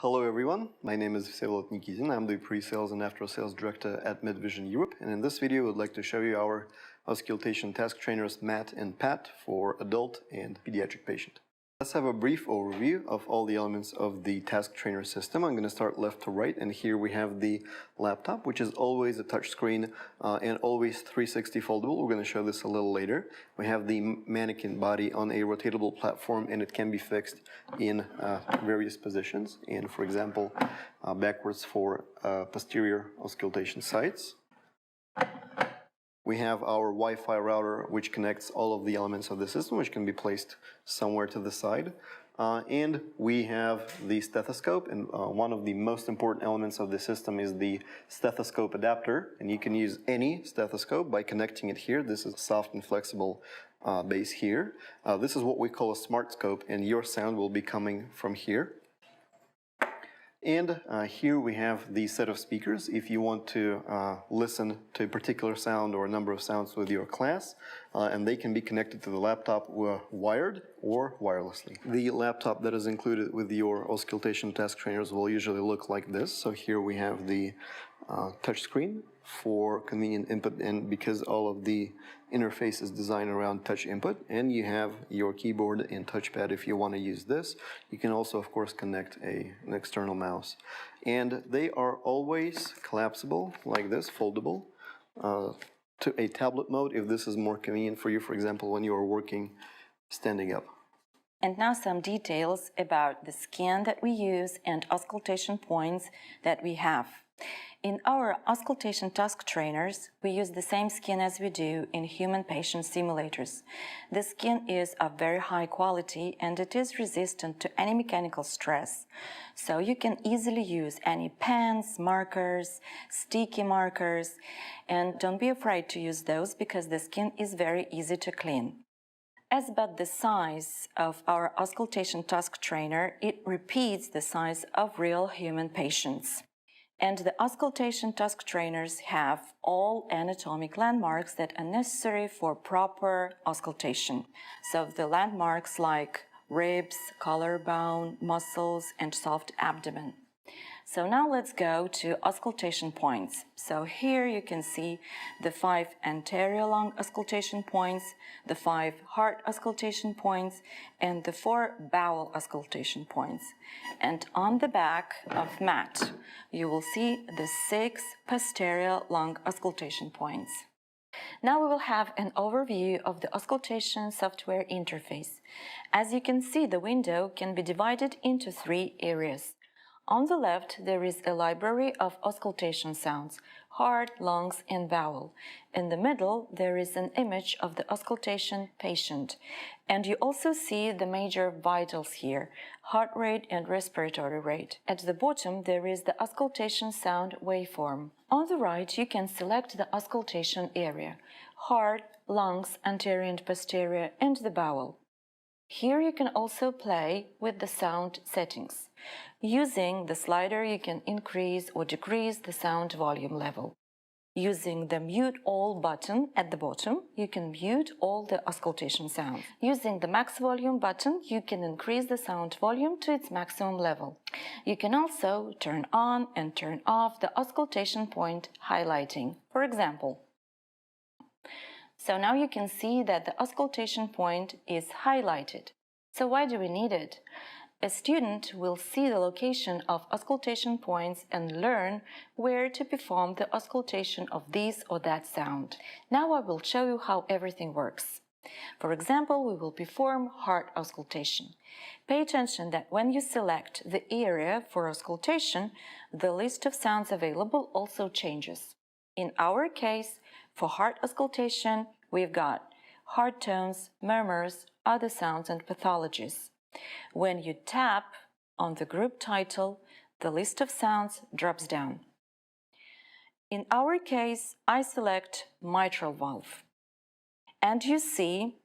Hello everyone, my name is Vsevolod Nikitin. I'm the Pre-Sales and After-Sales Director at MedVision Europe, and in this video I would like to show you our auscultation task trainers MAT and PAT for adult and pediatric patient. Let's have a brief overview of all the elements of the task trainer system. I'm going to start left to right, and here we have the laptop, which is always a touch screen and always 360 foldable. We're going to show this a little later. We have the mannequin body on a rotatable platform, and it can be fixed in various positions, and for example backwards for posterior auscultation sites. We have our Wi-Fi router, which connects all of the elements of the system, which can be placed somewhere to the side. And we have the stethoscope, and one of the most important elements of the system is the stethoscope adapter, and you can use any stethoscope by connecting it here. This is a soft and flexible base here. This is what we call a smart scope, and your sound will be coming from here. And here we have the set of speakers if you want to listen to a particular sound or a number of sounds with your class, and they can be connected to the laptop wired or wirelessly. The laptop that is included with your auscultation task trainers will usually look like this. So here we have the touch screen for convenient input, and because all of the interface is designed around touch input, and you have your keyboard and touchpad if you want to use this. You can also of course connect an external mouse, and they are always collapsible like this, foldable to a tablet mode if this is more convenient for you, for example when you are working standing up. And now some details about the skin that we use and auscultation points that we have. In our auscultation task trainers, we use the same skin as we do in human patient simulators. The skin is of very high quality and it is resistant to any mechanical stress. So you can easily use any pens, markers, sticky markers, and don't be afraid to use those because the skin is very easy to clean. As about the size of our auscultation task trainer, it repeats the size of real human patients. And the auscultation task trainers have all anatomic landmarks that are necessary for proper auscultation. So the landmarks like ribs, collarbone, muscles, and soft abdomen. So now let's go to auscultation points. So here you can see the 5 anterior lung auscultation points, the 5 heart auscultation points, and the 4 bowel auscultation points. And on the back of MAT, you will see the 6 posterior lung auscultation points. Now we will have an overview of the auscultation software interface. As you can see, the window can be divided into 3 areas. On the left, there is a library of auscultation sounds, heart, lungs, and bowel. In the middle, there is an image of the auscultation patient. And you also see the major vitals here, heart rate and respiratory rate. At the bottom, there is the auscultation sound waveform. On the right, you can select the auscultation area, heart, lungs, anterior and posterior, and the bowel. Here you can also play with the sound settings. Using the slider, you can increase or decrease the sound volume level. Using the Mute All button at the bottom, you can mute all the auscultation sounds. Using the Max Volume button, you can increase the sound volume to its maximum level. You can also turn on and turn off the auscultation point highlighting. For example, so now you can see that the auscultation point is highlighted. So why do we need it? A student will see the location of auscultation points and learn where to perform the auscultation of this or that sound. Now I will show you how everything works. For example, we will perform heart auscultation. Pay attention that when you select the area for auscultation, the list of sounds available also changes. In our case, for heart auscultation, we've got heart tones, murmurs, other sounds, and pathologies. When you tap on the group title, the list of sounds drops down. In our case, I select mitral valve. And you see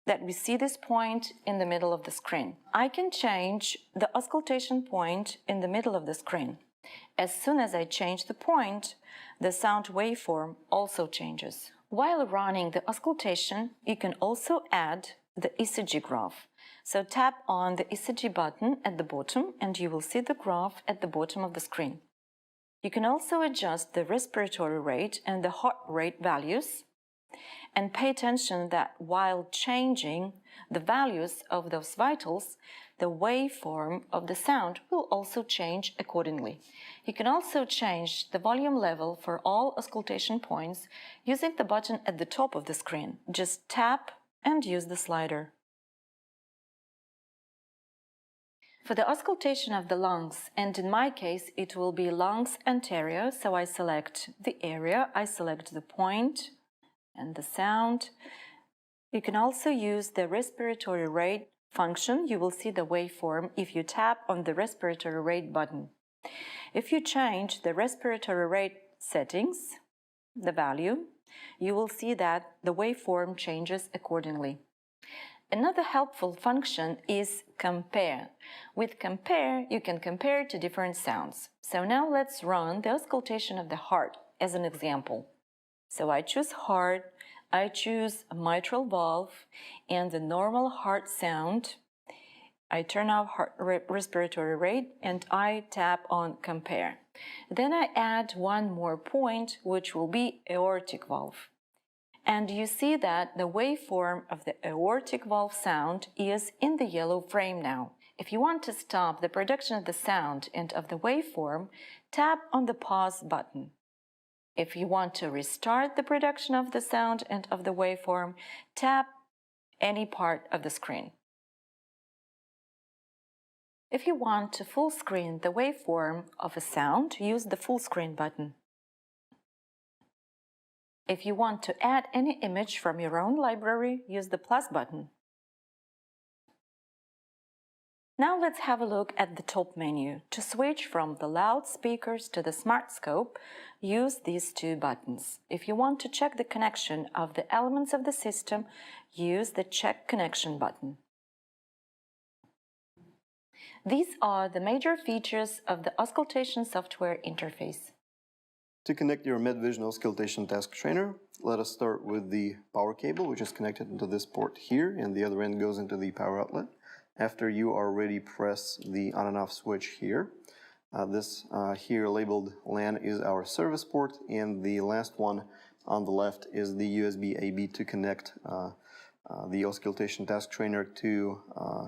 that we see this point in the middle of the screen. I can change the auscultation point in the middle of the screen. As soon as I change the point, the sound waveform also changes. While running the auscultation, you can also add the ECG graph. So tap on the ECG button at the bottom and you will see the graph at the bottom of the screen. You can also adjust the respiratory rate and the heart rate values, and pay attention that while changing the values of those vitals, the waveform of the sound will also change accordingly. You can also change the volume level for all auscultation points using the button at the top of the screen. Just tap and use the slider. For the auscultation of the lungs, and in my case it will be lungs anterior, so I select the area, I select the point and the sound. You can also use the respiratory rate function. You will see the waveform if you tap on the respiratory rate button. If you change the respiratory rate settings, the value, you will see that the waveform changes accordingly. Another helpful function is compare. With compare, you can compare to different sounds. So now let's run the auscultation of the heart as an example. So I choose heart, I choose a mitral valve and the normal heart sound. I turn off respiratory rate and I tap on compare. Then I add one more point, which will be aortic valve. And you see that the waveform of the aortic valve sound is in the yellow frame now. If you want to stop the production of the sound and of the waveform, tap on the pause button. If you want to restart the production of the sound and of the waveform, tap any part of the screen. If you want to full screen the waveform of a sound, use the full screen button. If you want to add any image from your own library, use the plus button. Now let's have a look at the top menu. To switch from the loudspeakers to the smart scope, use these two buttons. If you want to check the connection of the elements of the system, use the Check Connection button. These are the major features of the auscultation software interface. To connect your MedVision Auscultation Task Trainer, let us start with the power cable, which is connected into this port here, and the other end goes into the power outlet. After you are ready, press the on and off switch here. This here labeled LAN is our service port, and the last one on the left is the USB AB to connect the Auscultation Task Trainer to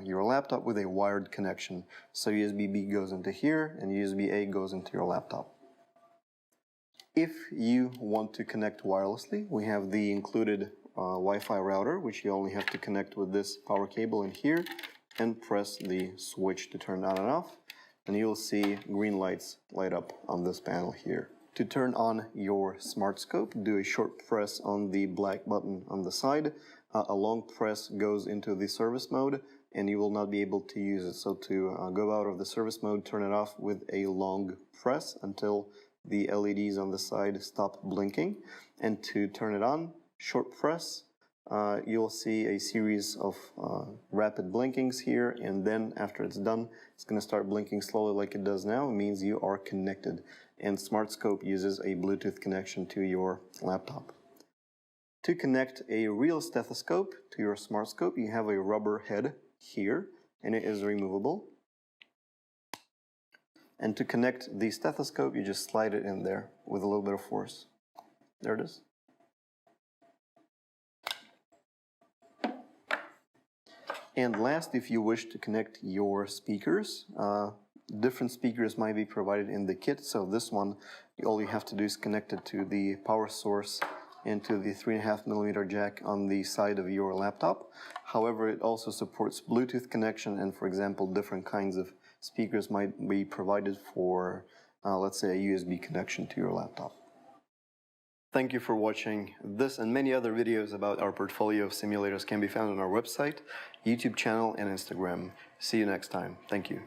your laptop with a wired connection. So USB B goes into here, and USB A goes into your laptop. If you want to connect wirelessly, we have the included Wi-Fi router, which you only have to connect with this power cable in here, and press the switch to turn on and off, and you'll see green lights light up on this panel here. To turn on your smart scope, do a short press on the black button on the side. A long press goes into the service mode, and you will not be able to use it. So to go out of the service mode, turn it off with a long press until the LEDs on the side stop blinking. And to turn it on, short press. You'll see a series of rapid blinkings here, and then after it's done, it's going to start blinking slowly like it does now. It means you are connected, and Smart Scope uses a Bluetooth connection to your laptop. To connect a real stethoscope to your Smart Scope, you have a rubber head here, and it is removable. And to connect the stethoscope, you just slide it in there with a little bit of force. There it is. And last, if you wish to connect your speakers, different speakers might be provided in the kit. So this one, all you have to do is connect it to the power source and to the 3.5mm jack on the side of your laptop. However, it also supports Bluetooth connection, and for example, different kinds of speakers might be provided for, let's say, a USB connection to your laptop. Thank you for watching. This and many other videos about our portfolio of simulators can be found on our website, YouTube channel, and Instagram. See you next time. Thank you.